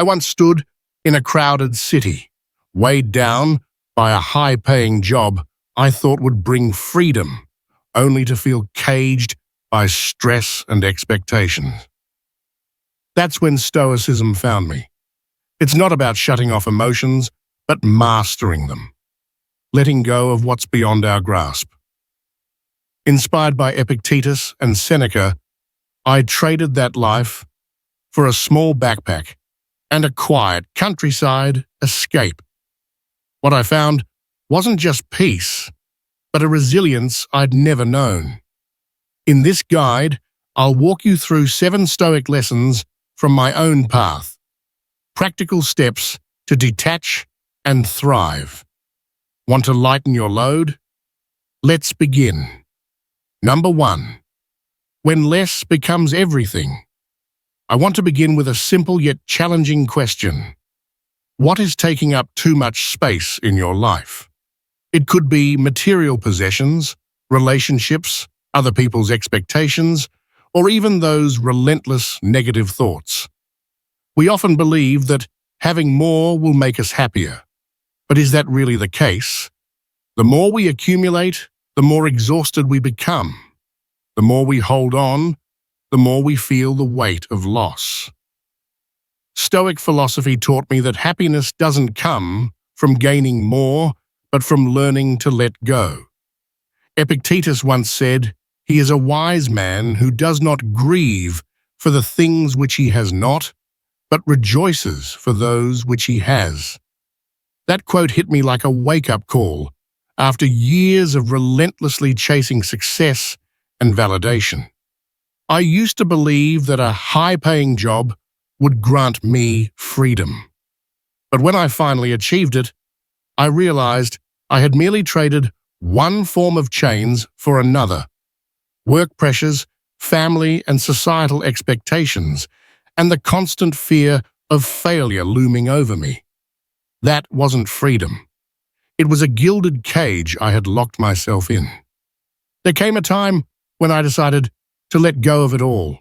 I once stood in a crowded city, weighed down by a high-paying job I thought would bring freedom, only to feel caged by stress and expectations. That's when Stoicism found me. It's not about shutting off emotions, but mastering them, letting go of what's beyond our grasp. Inspired by Epictetus and Seneca, I traded that life for a small backpack and a quiet countryside escape. What I found wasn't just peace, but a resilience I'd never known. In this guide, I'll walk you through 7 Stoic lessons from my own path, practical steps to detach and thrive. Want to lighten your load? Let's begin. Number 1. When less becomes everything. I want to begin with a simple yet challenging question. What is taking up too much space in your life? It could be material possessions, relationships, other people's expectations, or even those relentless negative thoughts. We often believe that having more will make us happier. But is that really the case? The more we accumulate, the more exhausted we become. The more we hold on, the more we feel the weight of loss. Stoic philosophy taught me that happiness doesn't come from gaining more, but from learning to let go. Epictetus once said, "He is a wise man who does not grieve for the things which he has not, but rejoices for those which he has." That quote hit me like a wake-up call after years of relentlessly chasing success and validation. I used to believe that a high-paying job would grant me freedom. But when I finally achieved it, I realized I had merely traded one form of chains for another. Work pressures, family and societal expectations, and the constant fear of failure looming over me. That wasn't freedom. It was a gilded cage I had locked myself in. There came a time when I decided to let go of it all.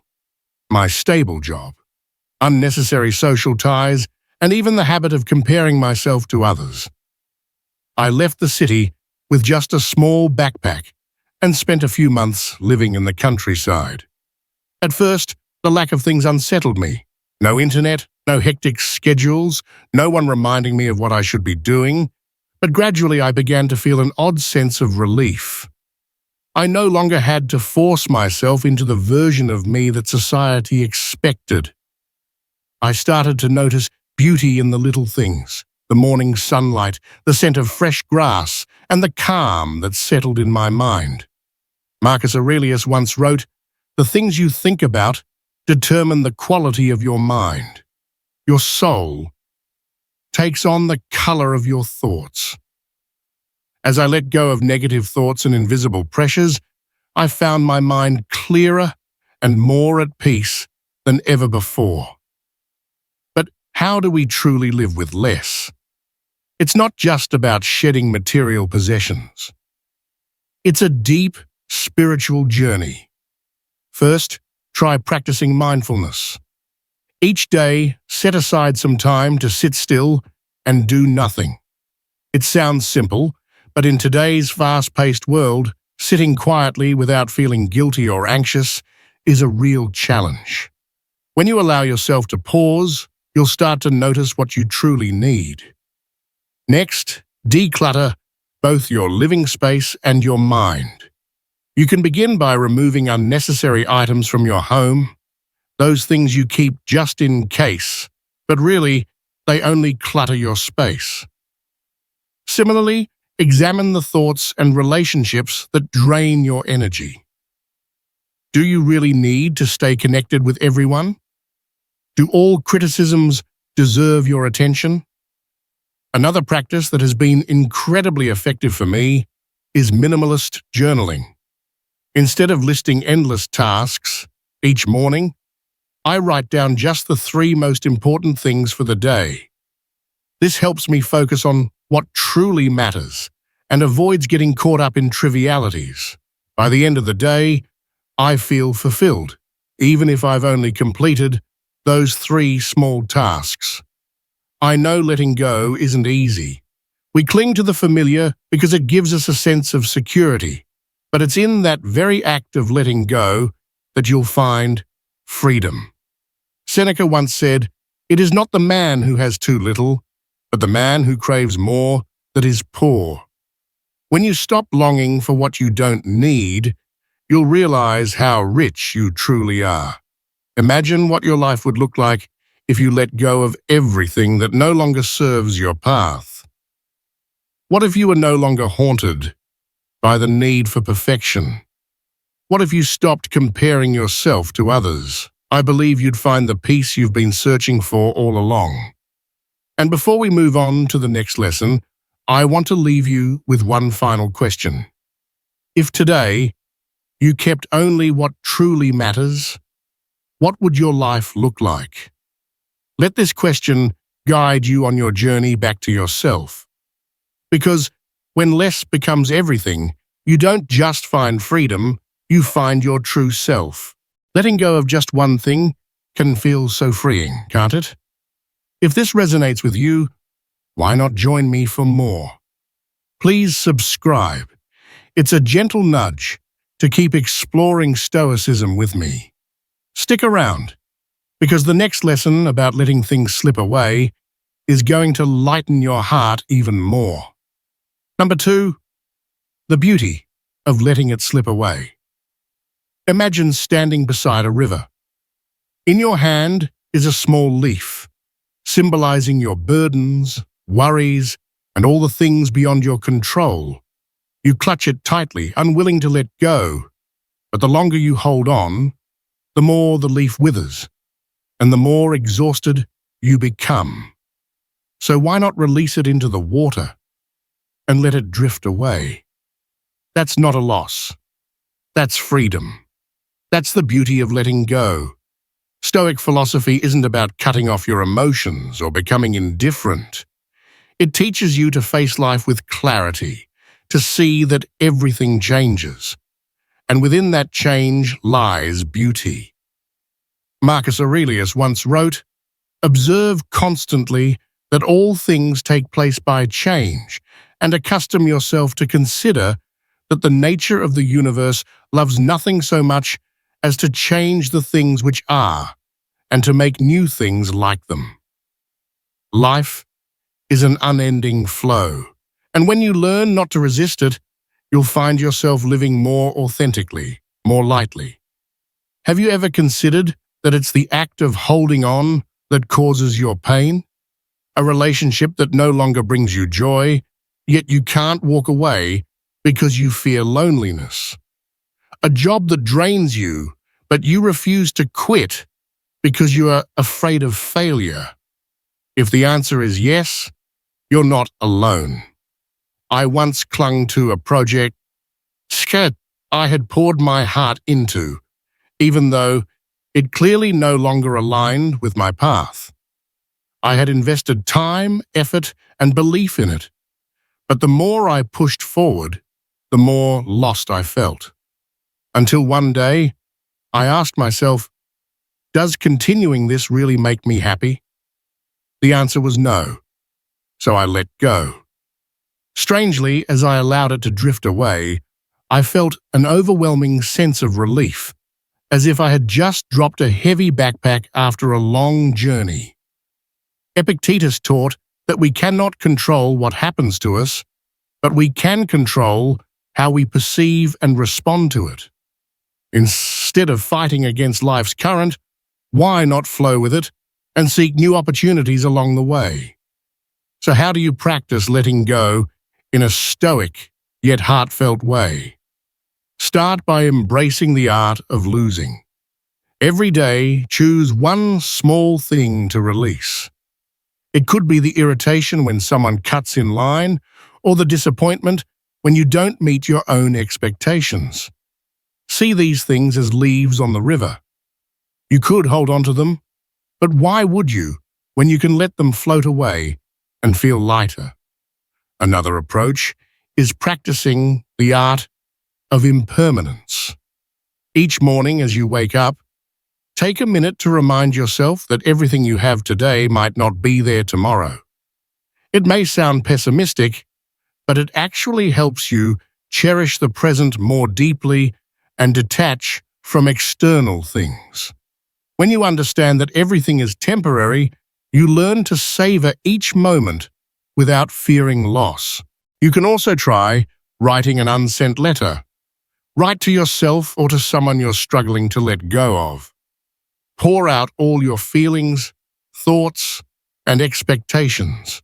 My stable job, unnecessary social ties, and even the habit of comparing myself to others. I left the city with just a small backpack and spent a few months living in the countryside. At first, the lack of things unsettled me. No internet, no hectic schedules, no one reminding me of what I should be doing. But gradually I began to feel an odd sense of relief. I no longer had to force myself into the version of me that society expected. I started to notice beauty in the little things, the morning sunlight, the scent of fresh grass, and the calm that settled in my mind. Marcus Aurelius once wrote, "The things you think about determine the quality of your mind. Your soul takes on the color of your thoughts." As I let go of negative thoughts and invisible pressures, I found my mind clearer and more at peace than ever before. But how do we truly live with less? It's not just about shedding material possessions. It's a deep, spiritual journey. First, try practicing mindfulness. Each day, set aside some time to sit still and do nothing. It sounds simple, but in today's fast-paced world, sitting quietly without feeling guilty or anxious is a real challenge. When you allow yourself to pause, you'll start to notice what you truly need. Next, declutter both your living space and your mind. You can begin by removing unnecessary items from your home, those things you keep just in case, but really, they only clutter your space. Similarly, examine the thoughts and relationships that drain your energy. Do you really need to stay connected with everyone? Do all criticisms deserve your attention? Another practice that has been incredibly effective for me is minimalist journaling. Instead of listing endless tasks each morning, I write down just the 3 most important things for the day. This helps me focus on what truly matters and avoids getting caught up in trivialities. By the end of the day, I feel fulfilled, even if I've only completed those 3 small tasks. I know letting go isn't easy. We cling to the familiar because it gives us a sense of security. But it's in that very act of letting go that you'll find freedom. Seneca once said, "It is not the man who has too little, but the man who craves more that is poor." When you stop longing for what you don't need, you'll realize how rich you truly are. Imagine what your life would look like if you let go of everything that no longer serves your path. What if you were no longer haunted by the need for perfection? What if you stopped comparing yourself to others? I believe you'd find the peace you've been searching for all along. And before we move on to the next lesson, I want to leave you with one final question. If today you kept only what truly matters, what would your life look like? Let this question guide you on your journey back to yourself. Because when less becomes everything, you don't just find freedom, you find your true self. Letting go of just one thing can feel so freeing, can't it? If this resonates with you, why not join me for more? Please subscribe. It's a gentle nudge to keep exploring Stoicism with me. Stick around, because the next lesson about letting things slip away is going to lighten your heart even more. Number 2, the beauty of letting it slip away. Imagine standing beside a river. In your hand is a small leaf, symbolizing your burdens, worries, and all the things beyond your control. You clutch it tightly, unwilling to let go, but the longer you hold on, the more the leaf withers, and the more exhausted you become. So why not release it into the water and let it drift away? That's not a loss. That's freedom. That's the beauty of letting go. Stoic philosophy isn't about cutting off your emotions or becoming indifferent. It teaches you to face life with clarity, to see that everything changes, and within that change lies beauty. Marcus Aurelius once wrote, "Observe constantly that all things take place by change, and accustom yourself to consider that the nature of the universe loves nothing so much as to change the things which are, and to make new things like them." Life is an unending flow, and when you learn not to resist it, you'll find yourself living more authentically, more lightly. Have you ever considered that it's the act of holding on that causes your pain? A relationship that no longer brings you joy, yet you can't walk away because you fear loneliness. A job that drains you, but you refuse to quit because you are afraid of failure. If the answer is yes, you're not alone. I once clung to a project I had poured my heart into, even though it clearly no longer aligned with my path. I had invested time, effort, and belief in it, but the more I pushed forward, the more lost I felt. Until one day, I asked myself, does continuing this really make me happy? The answer was no, so I let go. Strangely, as I allowed it to drift away, I felt an overwhelming sense of relief, as if I had just dropped a heavy backpack after a long journey. Epictetus taught that we cannot control what happens to us, but we can control how we perceive and respond to it. Instead of fighting against life's current, why not flow with it and seek new opportunities along the way? So how do you practice letting go in a stoic yet heartfelt way? Start by embracing the art of losing. Every day, choose one small thing to release. It could be the irritation when someone cuts in line, or the disappointment when you don't meet your own expectations. See these things as leaves on the river. You could hold on to them, but why would you when you can let them float away and feel lighter? Another approach is practicing the art of impermanence. Each morning as you wake up, Take a minute to remind yourself that everything you have today might not be there tomorrow. It may sound pessimistic, but it actually helps you cherish the present more deeply and detach from external things. When you understand that everything is temporary, you learn to savor each moment without fearing loss. You can also try writing an unsent letter. Write to yourself or to someone you're struggling to let go of. Pour out all your feelings, thoughts, and expectations.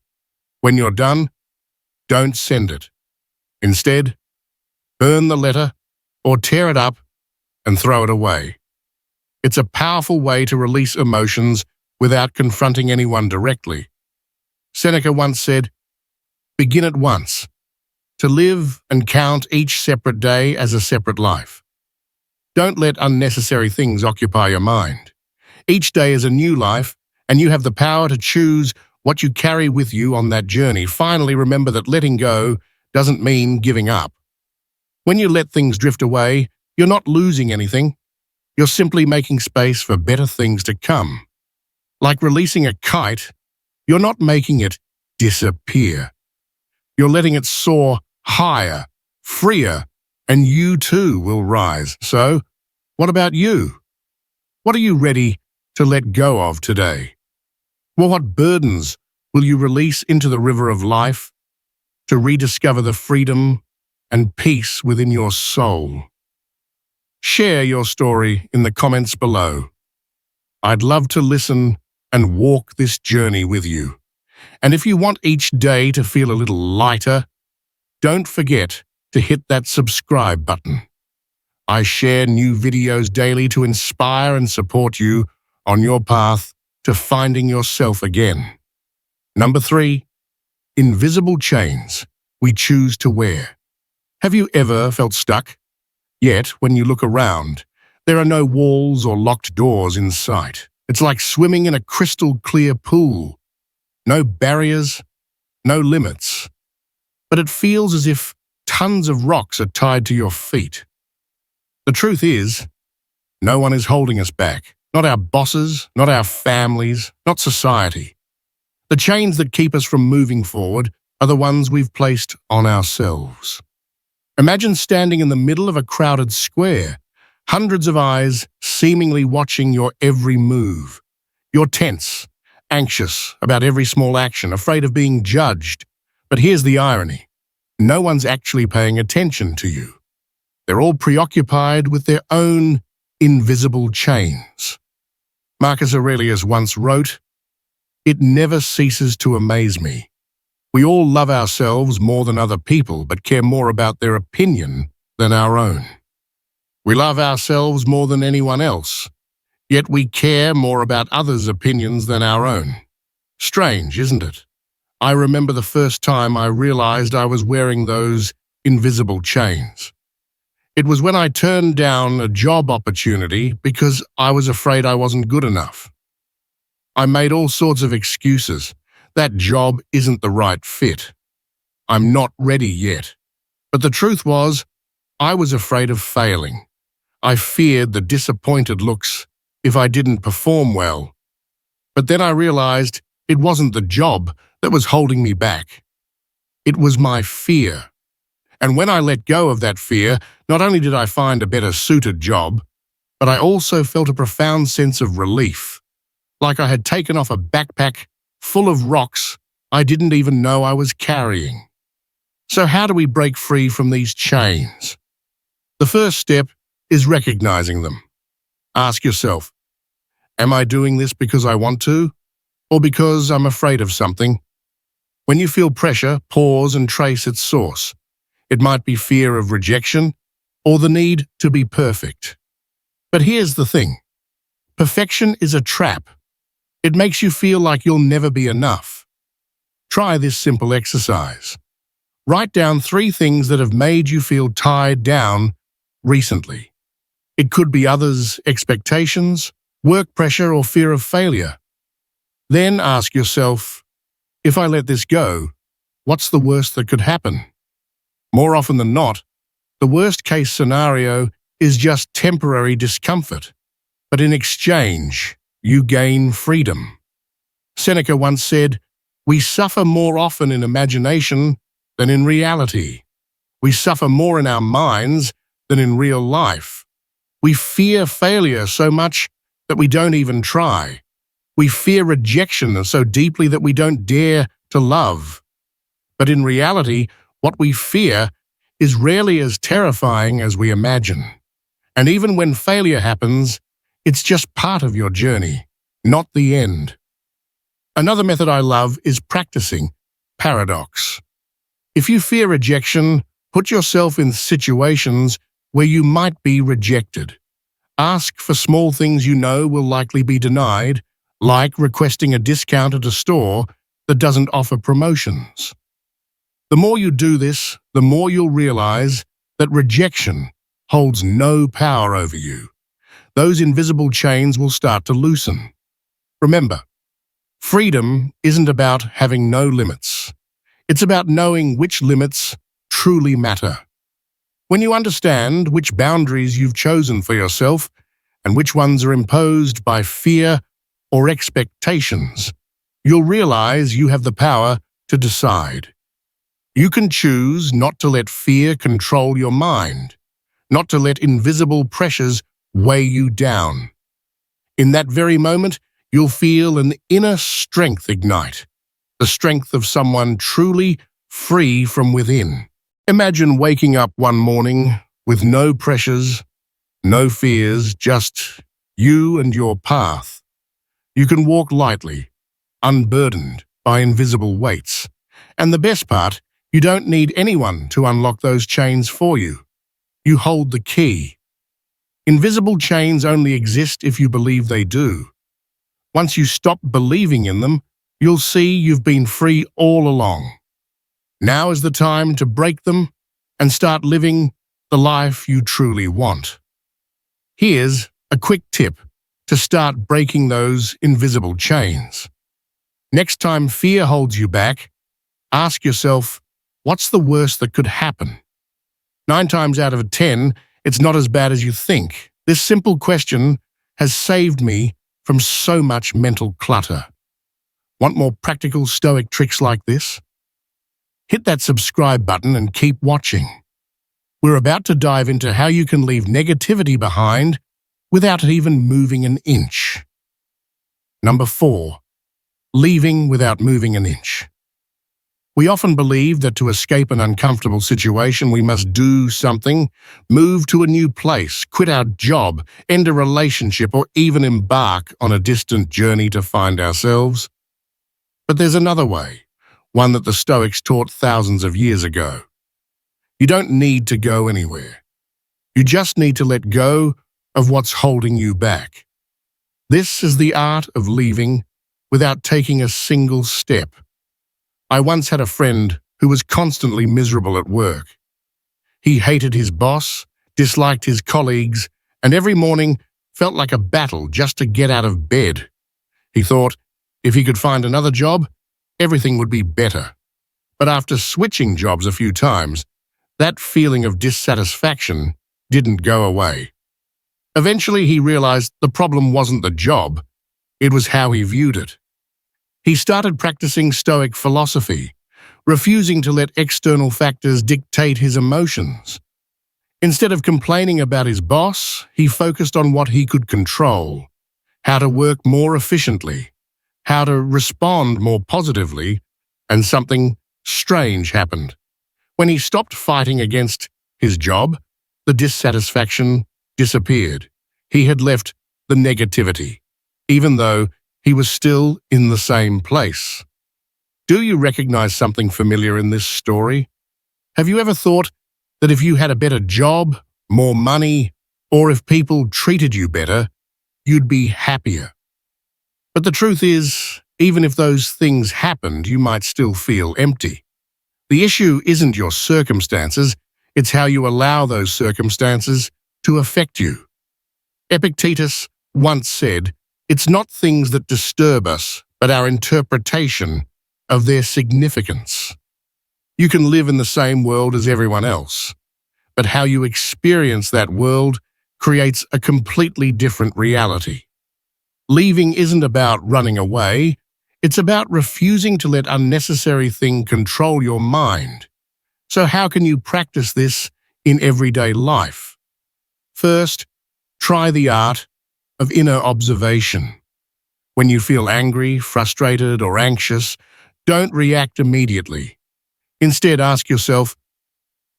When you're done, don't send it. Instead, burn the letter or tear it up and throw it away. It's a powerful way to release emotions without confronting anyone directly. Seneca once said, "Begin at once, to live and count each separate day as a separate life." Don't let unnecessary things occupy your mind. Each day is a new life, and you have the power to choose what you carry with you on that journey. Finally, remember that letting go doesn't mean giving up. When you let things drift away, you're not losing anything. You're simply making space for better things to come. Like releasing a kite, you're not making it disappear. You're letting it soar higher, freer, and you too will rise. So, what about you? What are you ready to let go of today? Well, what burdens will you release into the river of life to rediscover the freedom and peace within your soul? Share your story in the comments below. I'd love to listen and walk this journey with you. And if you want each day to feel a little lighter, don't forget to hit that subscribe button. I share new videos daily to inspire and support you on your path to finding yourself again. Number 3, invisible chains we choose to wear. Have you ever felt stuck? Yet, when you look around, there are no walls or locked doors in sight. It's like swimming in a crystal clear pool. No barriers, no limits. But it feels as if tons of rocks are tied to your feet. The truth is, no one is holding us back. Not our bosses, not our families, not society. The chains that keep us from moving forward are the ones we've placed on ourselves. Imagine standing in the middle of a crowded square, hundreds of eyes seemingly watching your every move. You're tense, anxious about every small action, afraid of being judged. But here's the irony. No one's actually paying attention to you. They're all preoccupied with their own invisible chains. Marcus Aurelius once wrote, "It never ceases to amaze me. We all love ourselves more than other people, but care more about their opinion than our own. We love ourselves more than anyone else, yet we care more about others' opinions than our own." Strange, isn't it? I remember the first time I realized I was wearing those invisible chains. It was when I turned down a job opportunity because I was afraid I wasn't good enough. I made all sorts of excuses. That job isn't the right fit. I'm not ready yet. But the truth was, I was afraid of failing. I feared the disappointed looks if I didn't perform well. But then I realized it wasn't the job that was holding me back. It was my fear. And when I let go of that fear, not only did I find a better suited job, but I also felt a profound sense of relief, like I had taken off a backpack full of rocks I didn't even know I was carrying. So how do we break free from these chains? The first step is recognizing them. Ask yourself, am I doing this because I want to, or because I'm afraid of something? When you feel pressure, pause and trace its source. It might be fear of rejection or the need to be perfect. But here's the thing. Perfection is a trap. It makes you feel like you'll never be enough. Try this simple exercise. Write down 3 things that have made you feel tied down recently. It could be others' expectations, work pressure, or fear of failure. Then ask yourself, if I let this go, what's the worst that could happen? More often than not, the worst-case scenario is just temporary discomfort. but in exchange, you gain freedom. Seneca once said, "We suffer more often in imagination than in reality. We suffer more in our minds than in real life. We fear failure so much that we don't even try. We fear rejection so deeply that we don't dare to love. But in reality, what we fear is rarely as terrifying as we imagine. And even when failure happens, it's just part of your journey, not the end." Another method I love is practicing paradox. If you fear rejection, put yourself in situations where you might be rejected. Ask for small things you know will likely be denied, like requesting a discount at a store that doesn't offer promotions. The more you do this, the more you'll realize that rejection holds no power over you. Those invisible chains will start to loosen. Remember, freedom isn't about having no limits. It's about knowing which limits truly matter. When you understand which boundaries you've chosen for yourself and which ones are imposed by fear or expectations, you'll realize you have the power to decide. You can choose not to let fear control your mind, not to let invisible pressures weigh you down. In that very moment, you'll feel an inner strength ignite, the strength of someone truly free from within. Imagine waking up one morning with no pressures, no fears, just you and your path. You can walk lightly, unburdened by invisible weights. And the best part, you don't need anyone to unlock those chains for you. You hold the key. Invisible chains only exist if you believe they do. Once you stop believing in them, you'll see you've been free all along. Now is the time to break them and start living the life you truly want. Here's a quick tip to start breaking those invisible chains. Next time fear holds you back, ask yourself, what's the worst that could happen? 9 times out of 10, it's not as bad as you think. This simple question has saved me from so much mental clutter. Want more practical Stoic tricks like this? Hit that subscribe button and keep watching. We're about to dive into how you can leave negativity behind without even moving an inch. Number 4, leaving without moving an inch. We often believe that to escape an uncomfortable situation, we must do something, move to a new place, quit our job, end a relationship, or even embark on a distant journey to find ourselves. But there's another way, one that the Stoics taught thousands of years ago. You don't need to go anywhere. You just need to let go of what's holding you back. This is the art of leaving without taking a single step. I once had a friend who was constantly miserable at work. He hated his boss, disliked his colleagues, and every morning felt like a battle just to get out of bed. He thought if he could find another job, everything would be better. But after switching jobs a few times, that feeling of dissatisfaction didn't go away. Eventually, he realized the problem wasn't the job, it was how he viewed it. He started practicing Stoic philosophy, refusing to let external factors dictate his emotions. Instead of complaining about his boss, he focused on what he could control, how to work more efficiently, how to respond more positively, and something strange happened. When he stopped fighting against his job, the dissatisfaction disappeared. He had left the negativity, even though he was still in the same place. Do you recognize something familiar in this story? Have you ever thought that if you had a better job, more money, or if people treated you better, you'd be happier? But the truth is, even if those things happened, you might still feel empty. The issue isn't your circumstances, it's how you allow those circumstances to affect you. Epictetus once said, "It's not things that disturb us, but our interpretation of their significance." You can live in the same world as everyone else, but how you experience that world creates a completely different reality. Leaving isn't about running away, it's about refusing to let unnecessary things control your mind. So how can you practice this in everyday life? First, try the art of inner observation. When you feel angry, frustrated, or anxious, don't react immediately. Instead, ask yourself,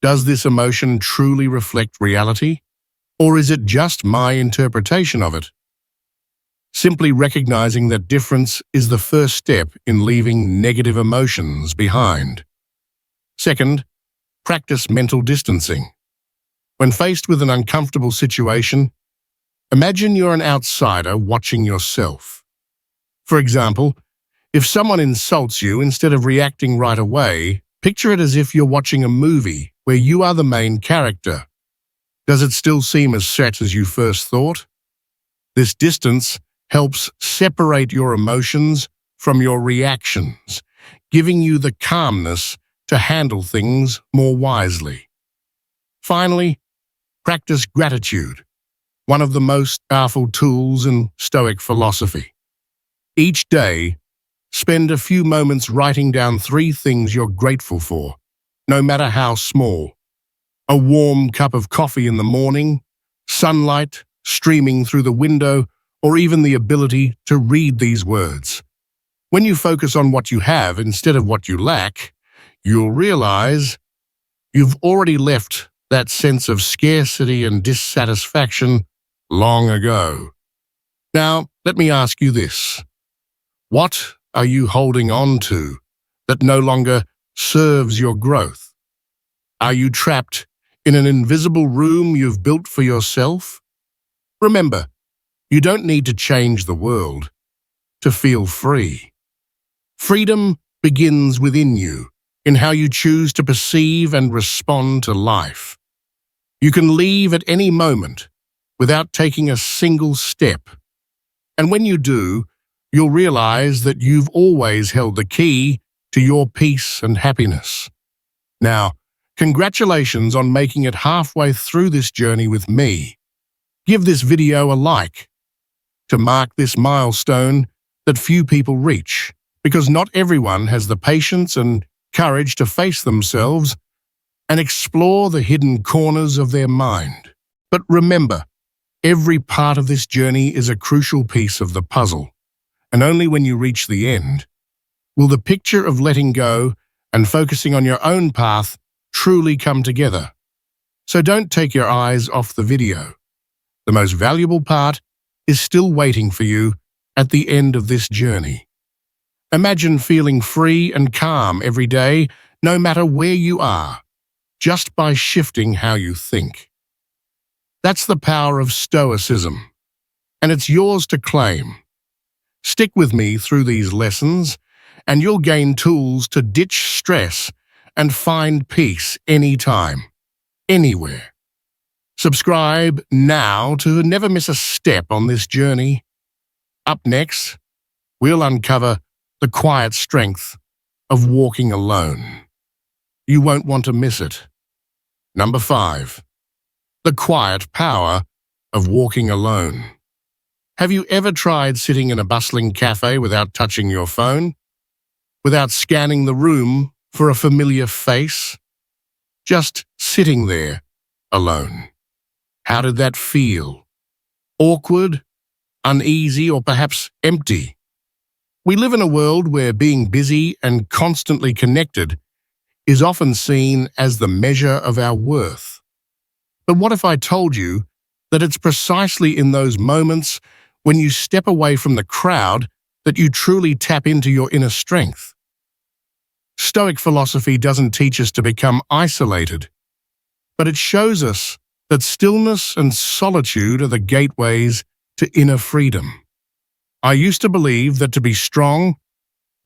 does this emotion truly reflect reality? Or is it just my interpretation of it? Simply recognizing that difference is the first step in leaving negative emotions behind. Second, practice mental distancing. When faced with an uncomfortable situation, imagine you're an outsider watching yourself. For example, if someone insults you, instead of reacting right away, picture it as if you're watching a movie where you are the main character. Does it still seem as set as you first thought? This distance helps separate your emotions from your reactions, giving you the calmness to handle things more wisely. Finally, practice gratitude, one of the most powerful tools in Stoic philosophy. Each day, spend a few moments writing down 3 things you're grateful for, no matter how small. A warm cup of coffee in the morning, sunlight streaming through the window, or even the ability to read these words. When you focus on what you have instead of what you lack, you'll realize you've already left that sense of scarcity and dissatisfaction long ago. Now, let me ask you this. What are you holding on to that no longer serves your growth? Are you trapped in an invisible room you've built for yourself? Remember, you don't need to change the world to feel free. Freedom begins within you, in how you choose to perceive and respond to life. You can leave at any moment without taking a single step. And when you do, you'll realize that you've always held the key to your peace and happiness. Now, congratulations on making it halfway through this journey with me. Give this video a like to mark this milestone that few people reach, because not everyone has the patience and courage to face themselves and explore the hidden corners of their mind. But remember, every part of this journey is a crucial piece of the puzzle, and only when you reach the end will the picture of letting go and focusing on your own path truly come together. So don't take your eyes off the video. The most valuable part is still waiting for you at the end of this journey. Imagine feeling free and calm every day, no matter where you are, just by shifting how you think. That's the power of Stoicism, and it's yours to claim. Stick with me through these lessons, and you'll gain tools to ditch stress and find peace anytime, anywhere. Subscribe now to never miss a step on this journey. Up next, we'll uncover the quiet strength of walking alone. You won't want to miss it. Number 5. The quiet power of walking alone. Have you ever tried sitting in a bustling cafe without touching your phone? Without scanning the room for a familiar face? Just sitting there, alone. How did that feel? Awkward, uneasy, or perhaps empty? We live in a world where being busy and constantly connected is often seen as the measure of our worth. But what if I told you that it's precisely in those moments when you step away from the crowd that you truly tap into your inner strength? Stoic philosophy doesn't teach us to become isolated, but it shows us that stillness and solitude are the gateways to inner freedom. I used to believe that to be strong,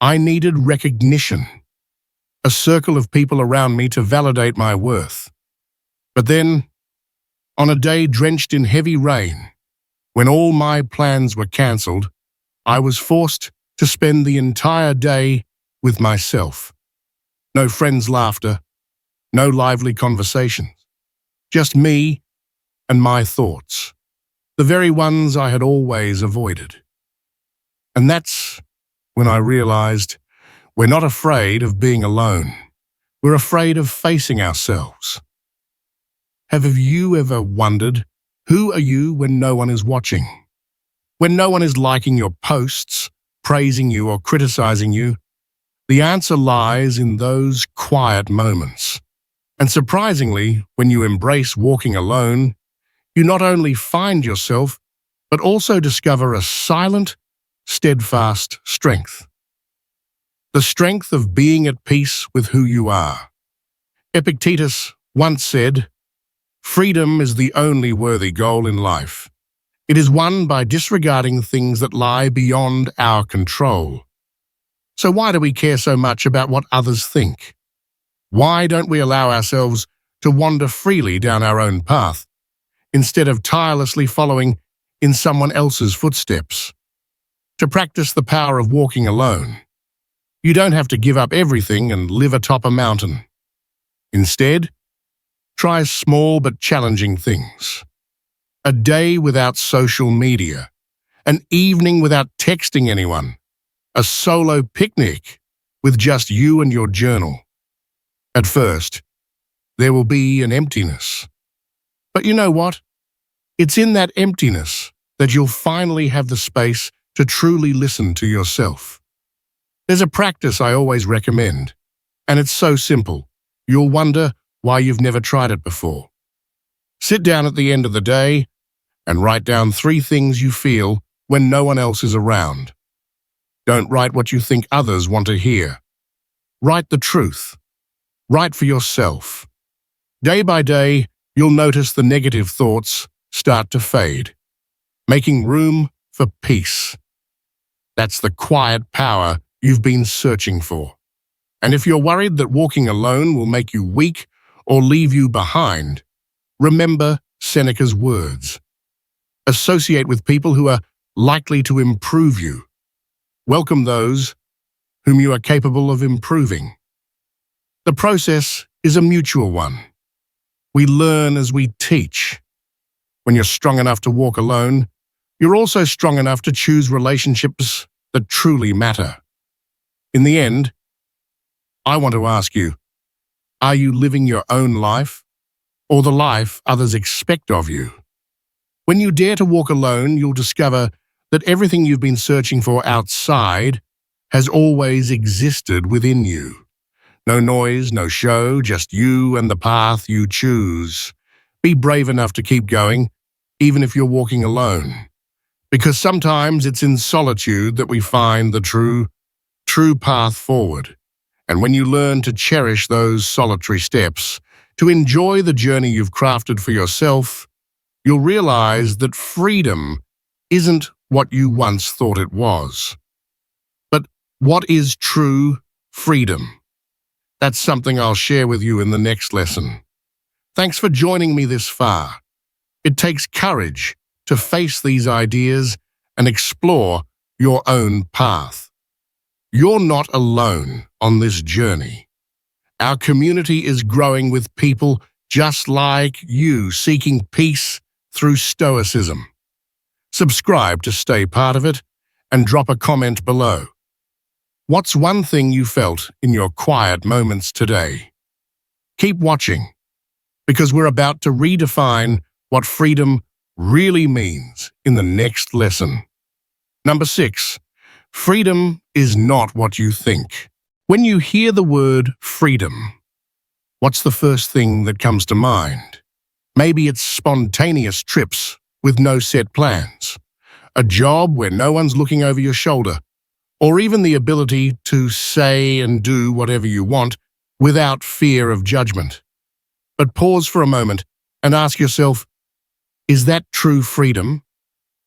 I needed recognition, a circle of people around me to validate my worth. But then, on a day drenched in heavy rain, when all my plans were cancelled, I was forced to spend the entire day with myself. No friends' laughter, no lively conversations. Just me and my thoughts, the very ones I had always avoided. And that's when I realized we're not afraid of being alone. We're afraid of facing ourselves. Have you ever wondered, who are you when no one is watching? When no one is liking your posts, praising you or criticizing you? The answer lies in those quiet moments. And surprisingly, when you embrace walking alone, you not only find yourself, but also discover a silent, steadfast strength. The strength of being at peace with who you are. Epictetus once said, "Freedom is the only worthy goal in life. It is won by disregarding things that lie beyond our control." So why do we care so much about what others think? Why don't we allow ourselves to wander freely down our own path, instead of tirelessly following in someone else's footsteps? To practice the power of walking alone, you don't have to give up everything and live atop a mountain. Instead, try small but challenging things. A day without social media, an evening without texting anyone, a solo picnic with just you and your journal. At first, there will be an emptiness. But you know what? It's in that emptiness that you'll finally have the space to truly listen to yourself. There's a practice I always recommend, and it's so simple. You'll wonder why you've never tried it before. Sit down at the end of the day and write down 3 things you feel when no one else is around. Don't write what you think others want to hear. Write the truth. Write for yourself. Day by day, you'll notice the negative thoughts start to fade, making room for peace. That's the quiet power you've been searching for. And if you're worried that walking alone will make you weak or leave you behind, remember Seneca's words. Associate with people who are likely to improve you. Welcome those whom you are capable of improving. The process is a mutual one. We learn as we teach. When you're strong enough to walk alone, you're also strong enough to choose relationships that truly matter. In the end, I want to ask you, are you living your own life or the life others expect of you? When you dare to walk alone, you'll discover that everything you've been searching for outside has always existed within you. No noise, no show, just you and the path you choose. Be brave enough to keep going, even if you're walking alone. Because sometimes it's in solitude that we find the true path forward. And when you learn to cherish those solitary steps, to enjoy the journey you've crafted for yourself, you'll realize that freedom isn't what you once thought it was. But what is true freedom? That's something I'll share with you in the next lesson. Thanks for joining me this far. It takes courage to face these ideas and explore your own path. You're not alone on this journey. Our community is growing with people just like you, seeking peace through Stoicism. Subscribe to stay part of it and drop a comment below. What's one thing you felt in your quiet moments today? Keep watching, because we're about to redefine what freedom really means in the next lesson. Number 6, freedom is not what you think. When you hear the word freedom, what's the first thing that comes to mind? Maybe it's spontaneous trips with no set plans, a job where no one's looking over your shoulder, or even the ability to say and do whatever you want without fear of judgment. But pause for a moment and ask yourself, is that true freedom?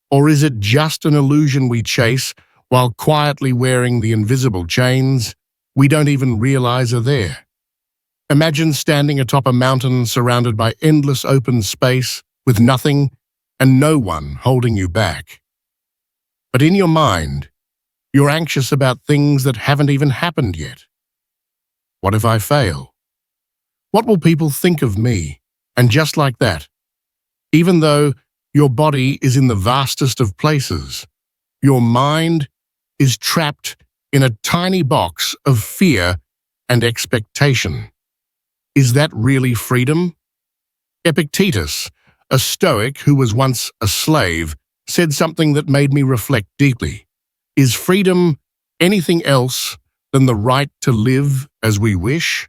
Or is it just an illusion we chase while quietly wearing the invisible chains we don't even realize are there? Imagine standing atop a mountain surrounded by endless open space with nothing and no one holding you back. But in your mind, you're anxious about things that haven't even happened yet. What if I fail? What will people think of me? And just like that, Even though your body is in the vastest of places, your mind is trapped in a tiny box of fear and expectation. Is that really freedom? Epictetus, a Stoic who was once a slave, said something that made me reflect deeply. Is freedom anything else than the right to live as we wish?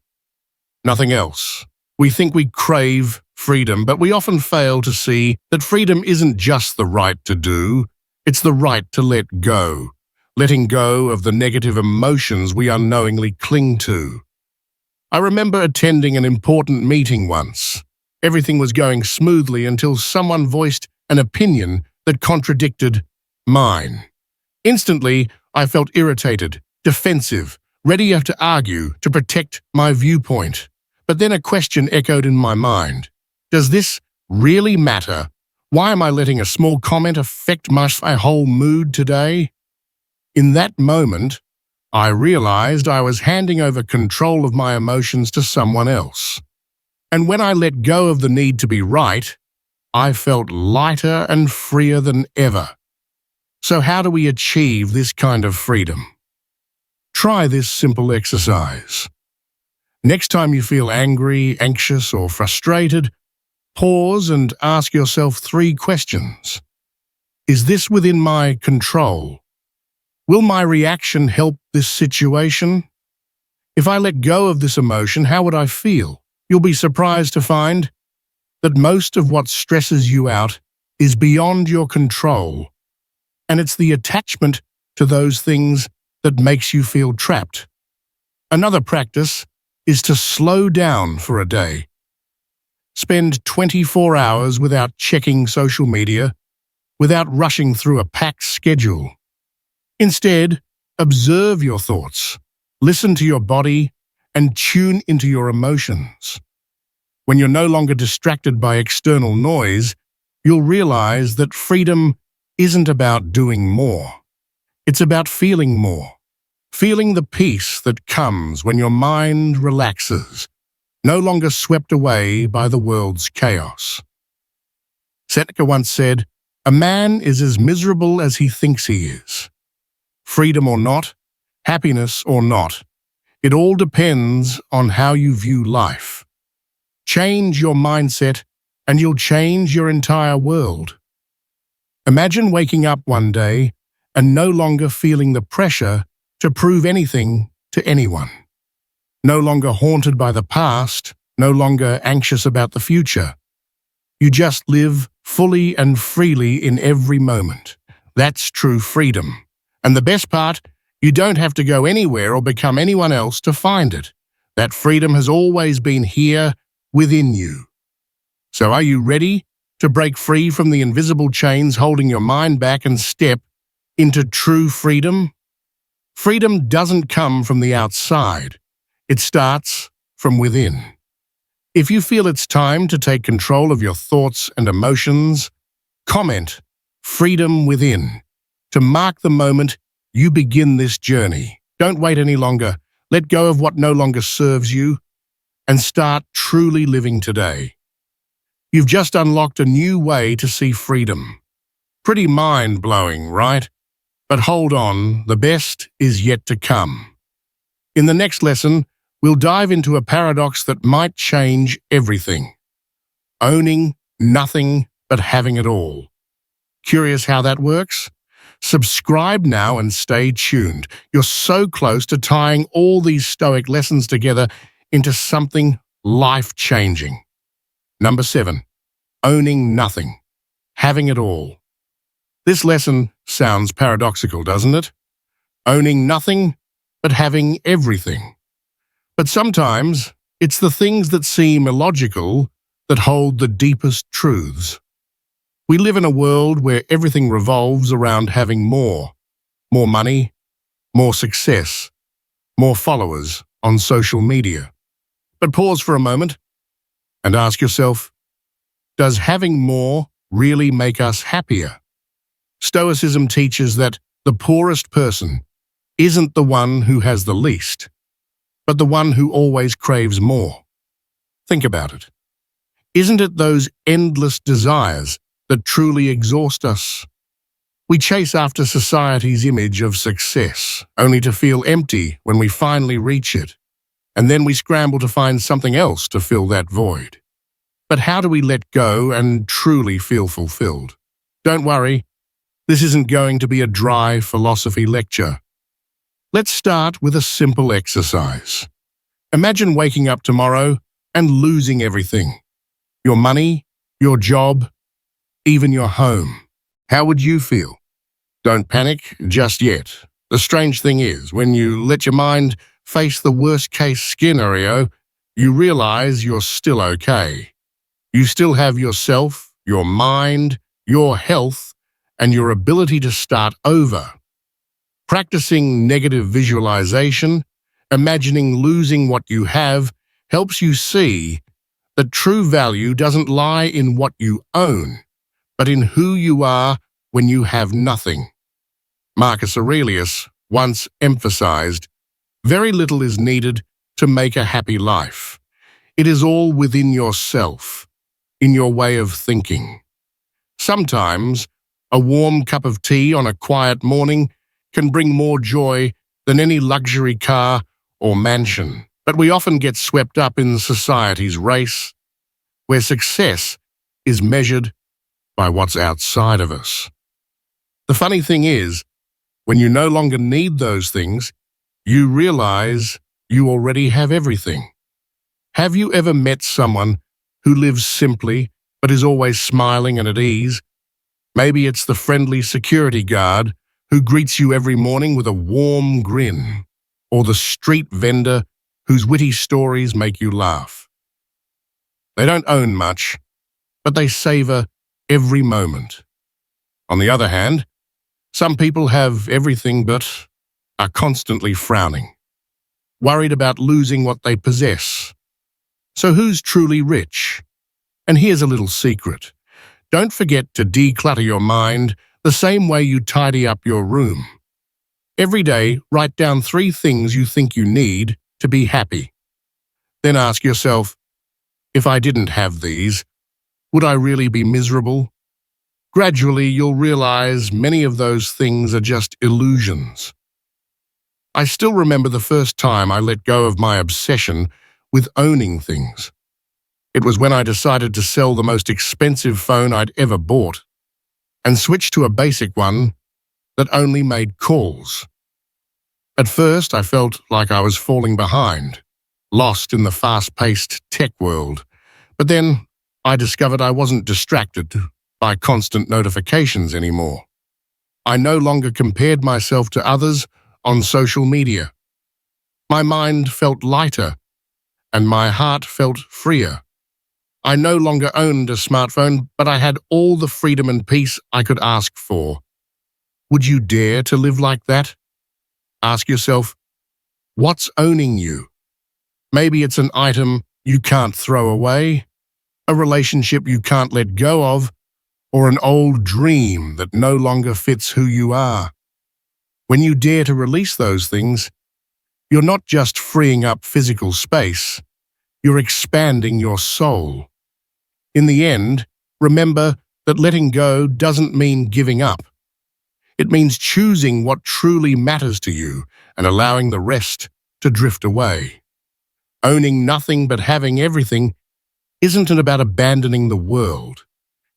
Nothing else. We think we crave freedom, but we often fail to see that freedom isn't just the right to do, it's the right to let go, letting go of the negative emotions we unknowingly cling to. I remember attending an important meeting once. Everything was going smoothly until someone voiced an opinion that contradicted mine. Instantly, I felt irritated, defensive, ready to argue to protect my viewpoint. But then a question echoed in my mind. Does this really matter? Why am I letting a small comment affect my whole mood today? In that moment, I realized I was handing over control of my emotions to someone else. And when I let go of the need to be right, I felt lighter and freer than ever. So how do we achieve this kind of freedom? Try this simple exercise. Next time you feel angry, anxious, or frustrated, pause and ask yourself 3 questions. Is this within my control? Will my reaction help this situation? If I let go of this emotion, how would I feel? You'll be surprised to find that most of what stresses you out is beyond your control, and it's the attachment to those things that makes you feel trapped. Another practice is to slow down for a day. Spend 24 hours without checking social media, without rushing through a packed schedule. Instead, observe your thoughts, listen to your body, and tune into your emotions. When you're no longer distracted by external noise, you'll realize that freedom isn't about doing more. It's about feeling more. Feeling the peace that comes when your mind relaxes, no longer swept away by the world's chaos. Seneca once said, "A man is as miserable as he thinks he is." Freedom or not, happiness or not, it all depends on how you view life. Change your mindset and you'll change your entire world. Imagine waking up one day and no longer feeling the pressure to prove anything to anyone. No longer haunted by the past, no longer anxious about the future. You just live fully and freely in every moment. That's true freedom. And the best part, you don't have to go anywhere or become anyone else to find it. That freedom has always been here within you. So are you ready to break free from the invisible chains holding your mind back and step into true freedom? Freedom doesn't come from the outside. It starts from within. If you feel it's time to take control of your thoughts and emotions, comment "Freedom Within" to mark the moment you begin this journey. Don't wait any longer. Let go of what no longer serves you and start truly living today. You've just unlocked a new way to see freedom. Pretty mind-blowing, right? But hold on, the best is yet to come. In the next lesson, we'll dive into a paradox that might change everything. Owning nothing but having it all. Curious how that works? Subscribe now and stay tuned. You're so close to tying all these Stoic lessons together into something life-changing. Number 7, owning nothing, having it all. This lesson sounds paradoxical, doesn't it? Owning nothing, but having everything. But sometimes it's the things that seem illogical that hold the deepest truths. We live in a world where everything revolves around having more money, more success, more followers on social media. But pause for a moment and ask yourself, does having more really make us happier? Stoicism teaches that the poorest person isn't the one who has the least, but the one who always craves more. Think about it. Isn't it those endless desires that truly exhaust us? We chase after society's image of success, only to feel empty when we finally reach it, and then we scramble to find something else to fill that void. But how do we let go and truly feel fulfilled? Don't worry, this isn't going to be a dry philosophy lecture. Let's start with a simple exercise. Imagine waking up tomorrow and losing everything. Your money, your job, even your home. How would you feel? Don't panic just yet. The strange thing is, when you let your mind face the worst-case scenario, you realize you're still okay. You still have yourself, your mind, your health, and your ability to start over. Practicing negative visualization, imagining losing what you have, helps you see that true value doesn't lie in what you own, but in who you are when you have nothing. Marcus Aurelius once emphasized, "Very little is needed to make a happy life. It is all within yourself, in your way of thinking." Sometimes, a warm cup of tea on a quiet morning can bring more joy than any luxury car or mansion. But we often get swept up in society's race, where success is measured by what's outside of us. The funny thing is, when you no longer need those things, you realize you already have everything. Have you ever met someone who lives simply but is always smiling and at ease? Maybe it's the friendly security guard who greets you every morning with a warm grin, or the street vendor whose witty stories make you laugh. They don't own much, but they savor every moment. On the other hand, some people have everything but are constantly frowning, worried about losing what they possess. So who's truly rich? And here's a little secret. Don't forget to declutter your mind the same way you tidy up your room. Every day, write down 3 things you think you need to be happy. Then ask yourself, if I didn't have these, would I really be miserable? Gradually, you'll realize many of those things are just illusions. I still remember the first time I let go of my obsession with owning things. It was when I decided to sell the most expensive phone I'd ever bought and switch to a basic one that only made calls. At first, I felt like I was falling behind, lost in the fast-paced tech world. But then I discovered I wasn't distracted by constant notifications anymore. I no longer compared myself to others on social media. My mind felt lighter, and my heart felt freer. I no longer owned a smartphone, but I had all the freedom and peace I could ask for. Would you dare to live like that? Ask yourself, what's owning you? Maybe it's an item you can't throw away, a relationship you can't let go of, or an old dream that no longer fits who you are. When you dare to release those things, you're not just freeing up physical space, you're expanding your soul. In the end, remember that letting go doesn't mean giving up. It means choosing what truly matters to you and allowing the rest to drift away. Owning nothing but having everything isn't about abandoning the world.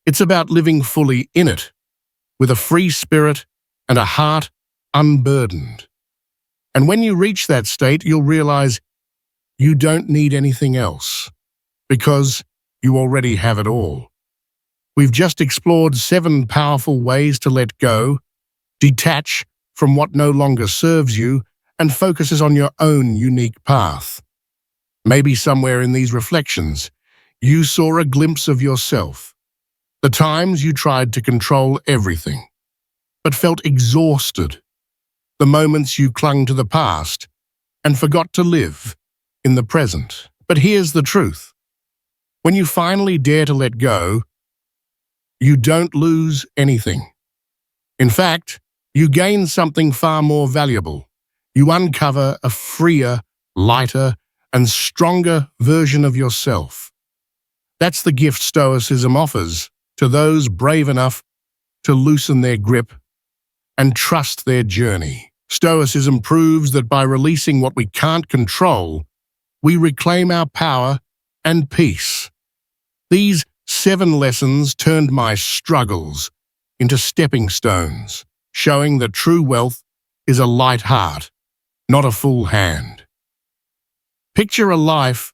It's about living fully in it, with a free spirit and a heart unburdened. And when you reach that state, you'll realize you don't need anything else, because you already have it all. We've just explored 7 powerful ways to let go, detach from what no longer serves you, and focuses on your own unique path. Maybe somewhere in these reflections, you saw a glimpse of yourself. The times you tried to control everything, but felt exhausted. The moments you clung to the past and forgot to live in the present. But here's the truth. When you finally dare to let go, you don't lose anything. In fact, you gain something far more valuable. You uncover a freer, lighter, and stronger version of yourself. That's the gift Stoicism offers to those brave enough to loosen their grip and trust their journey. Stoicism proves that by releasing what we can't control, we reclaim our power and peace. These 7 lessons turned my struggles into stepping stones, showing that true wealth is a light heart, not a full hand. Picture a life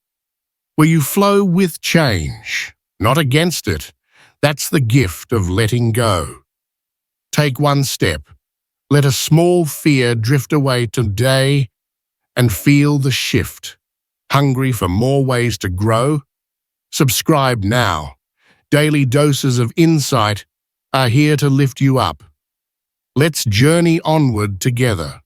where you flow with change, not against it. That's the gift of letting go. Take one step. Let a small fear drift away today and feel the shift. Hungry for more ways to grow? Subscribe now. Daily doses of insight are here to lift you up. Let's journey onward together.